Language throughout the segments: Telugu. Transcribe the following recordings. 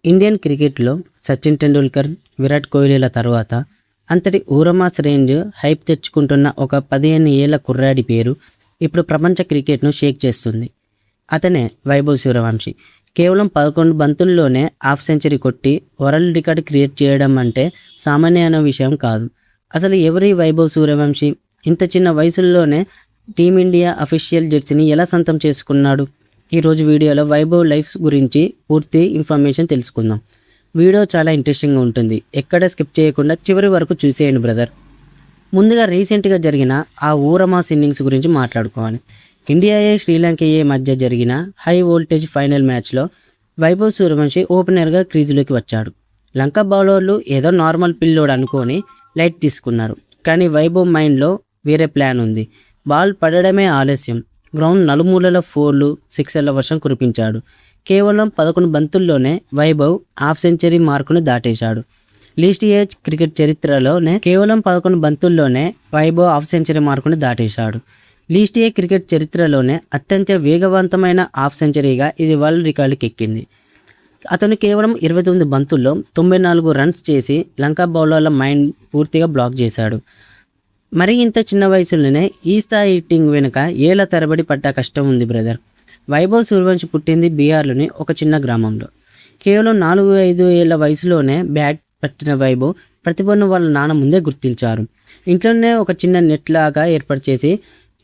ఇండియన్ క్రికెట్లో సచిన్ టెండూల్కర్, విరాట్ కోహ్లీల తర్వాత అంతటి ఊరమాస్ రేంజ్ హైప్ తెచ్చుకుంటున్న ఒక 15 ఏళ్ల కుర్రాడి పేరు ఇప్పుడు ప్రపంచ క్రికెట్ను షేక్ చేస్తుంది. అతనే వైభవ్ సూర్యవంశీ. కేవలం 11 బంతుల్లోనే హాఫ్ సెంచరీ కొట్టి వరల్డ్ రికార్డ్ క్రియేట్ చేయడం అంటే సామాన్యమైన విషయం కాదు. అసలు ఎవరి వైభవ్ సూర్యవంశీ? ఇంత చిన్న వయసులోనే టీమిండియా అఫీషియల్ జెర్సీని ఎలా సొంతం చేసుకున్నాడు? ఈరోజు వీడియోలో వైభవ్ లైఫ్ గురించి పూర్తి ఇన్ఫర్మేషన్ తెలుసుకుందాం. వీడియో చాలా ఇంట్రెస్టింగ్గా ఉంటుంది. ఎక్కడ స్కిప్ చేయకుండా చివరి వరకు చూసేయండి బ్రదర్. ముందుగా రీసెంట్గా జరిగిన ఆ ఊరమాస్ ఇన్నింగ్స్ గురించి మాట్లాడుకోవాలి. ఇండియా శ్రీలంక మధ్య జరిగిన హై వోల్టేజ్ ఫైనల్ మ్యాచ్లో వైభవ్ సూర్యవంశీ ఓపెనర్గా క్రీజులోకి వచ్చాడు. లంక బౌలర్లు ఏదో నార్మల్ పిల్లోడు అనుకొని లైట్ తీసుకున్నారు. కానీ వైభవ్ మైండ్లో వేరే ప్లాన్ ఉంది. బాల్ పడడమే ఆలస్యం. గ్రౌండ్ నలుమూలల 4లు, 6ల వర్షం కురిపించాడు. కేవలం 11 బంతుల్లోనే వైభవ్ హాఫ్ సెంచరీ మార్కును దాటేశాడు. లీస్ట్ ఏజ్ క్రికెట్ చరిత్రలోనే కేవలం 11 బంతుల్లోనే వైభవ్ హాఫ్ సెంచరీ మార్కును దాటేశాడు. లీస్ట్ ఏ క్రికెట్ చరిత్రలోనే అత్యంత వేగవంతమైన హాఫ్ సెంచరీగా ఇది వరల్డ్ రికార్డుకి ఎక్కింది. అతను కేవలం 29 బంతుల్లో 94 రన్స్ చేసి లంక బౌలర్ల మైండ్ పూర్తిగా బ్లాక్ చేశాడు. మరి ఇంత చిన్న వయసులోనే ఈ స్థాయి హిట్టింగ్ వెనుక ఏళ్ల తరబడి పడ్డ కష్టం ఉంది బ్రదర్. వైభవ్ సూర్యవంశీ పుట్టింది బీహార్లోని ఒక చిన్న గ్రామంలో. కేవలం 4-5 ఏళ్ల వయసులోనే బ్యాట్ పట్టిన వైభవ్ ప్రతిభను వాళ్ళ నాన్న ముందే గుర్తించారు. ఇంట్లోనే ఒక చిన్న నెట్ లాగా ఏర్పాటు చేసి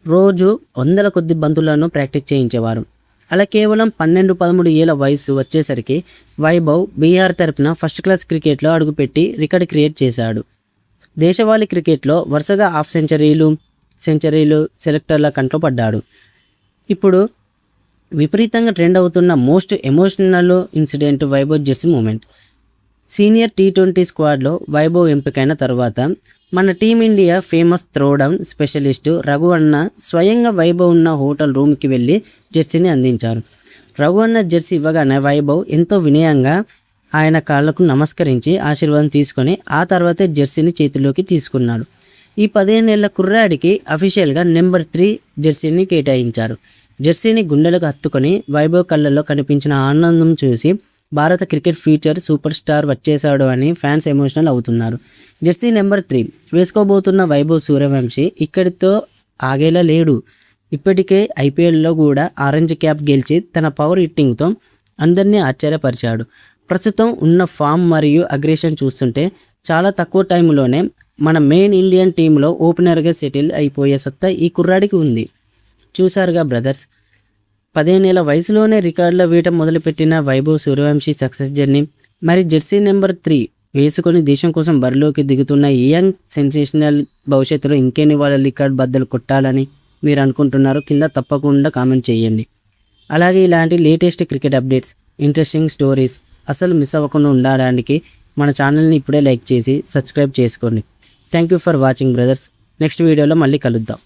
రోజు 100 కొద్ది బంతులను ప్రాక్టీస్ చేయించేవారు. అలా కేవలం 12-13 ఏళ్ల వయసు వచ్చేసరికి వైభవ్ బీహార్ తరపున ఫస్ట్ క్లాస్ క్రికెట్లో అడుగుపెట్టి రికార్డ్ క్రియేట్ చేశాడు. దేశవాళీ క్రికెట్లో వరుసగా హాఫ్ సెంచరీలు సెలెక్టర్ల కంట్లో పడ్డాడు. ఇప్పుడు విపరీతంగా ట్రెండ్ అవుతున్న most emotional incident Vaibhav jersey moment. Senior T20 స్క్వాడ్లో వైభవ్ ఎంపికైన తర్వాత మన team India famous throwdown specialist Raghu అన్న స్వయంగా వైభవ్ ఉన్న హోటల్ రూమ్కి వెళ్ళి జెర్సీని అందించారు. రఘు అన్న జెర్సీ ఇవ్వగానే వైభవ్ ఎంతో వినయంగా ఆయన కాళ్లకు నమస్కరించి ఆశీర్వాదం తీసుకొని ఆ తర్వాతే జెర్సీని చేతిలోకి తీసుకున్నాడు. ఈ 15 ఏళ్ల కుర్రాడికి అఫీషియల్గా నెంబర్ 3 జెర్సీని కేటాయించారు. జెర్సీని గుండెలకు హత్తుకొని వైభవ్ కళ్ళల్లో కనిపించిన ఆనందం చూసి భారత క్రికెట్ ఫ్యూచర్ సూపర్ స్టార్ వచ్చేశాడు అని ఫ్యాన్స్ ఎమోషనల్ అవుతున్నారు. జెర్సీ నెంబర్ 3 వేసుకోబోతున్న వైభవ్ సూర్యవంశీ ఇక్కడితో ఆగేలా లేడు. ఇప్పటికే IPLలో కూడా ఆరెంజ్ క్యాప్ గెలిచి తన పవర్ హిట్టింగ్తో అందరినీ ఆశ్చర్యపరిచాడు. ప్రస్తుతం ఉన్న ఫామ్ మరియు అగ్రెషన్ చూస్తుంటే చాలా తక్కువ టైంలోనే మన మెయిన్ ఇండియన్ టీంలో ఓపెనర్గా సెటిల్ అయిపోయే సత్తా ఈ కుర్రాడికి ఉంది. చూసారుగా బ్రదర్స్, 15 ఏళ్ల వయసులోనే రికార్డుల వేట మొదలుపెట్టిన వైభవ్ సూర్యవంశీ సక్సెస్ జర్నీ. మరి జెర్సీ నెంబర్ 3 వేసుకొని దేశం కోసం బరిలోకి దిగుతున్న ఈ యంగ్ సెన్సేషనల్ భవిష్యత్తులో ఇంకెన్ని వాళ్ళ రికార్డ్ బద్దలు కొట్టాలని మీరు అనుకుంటున్నారో కింద తప్పకుండా కామెంట్ చేయండి. అలాగే ఇలాంటి latest cricket updates, interesting stories అసలు మిస్ అవ్వకుండా ఉండడానికి మన ఛానల్ని ఇప్పుడే లైక్ చేసి సబ్స్క్రైబ్ చేసుకోండి. Thank you for watching brothers. Next వీడియోలో మళ్ళీ కలుద్దాం.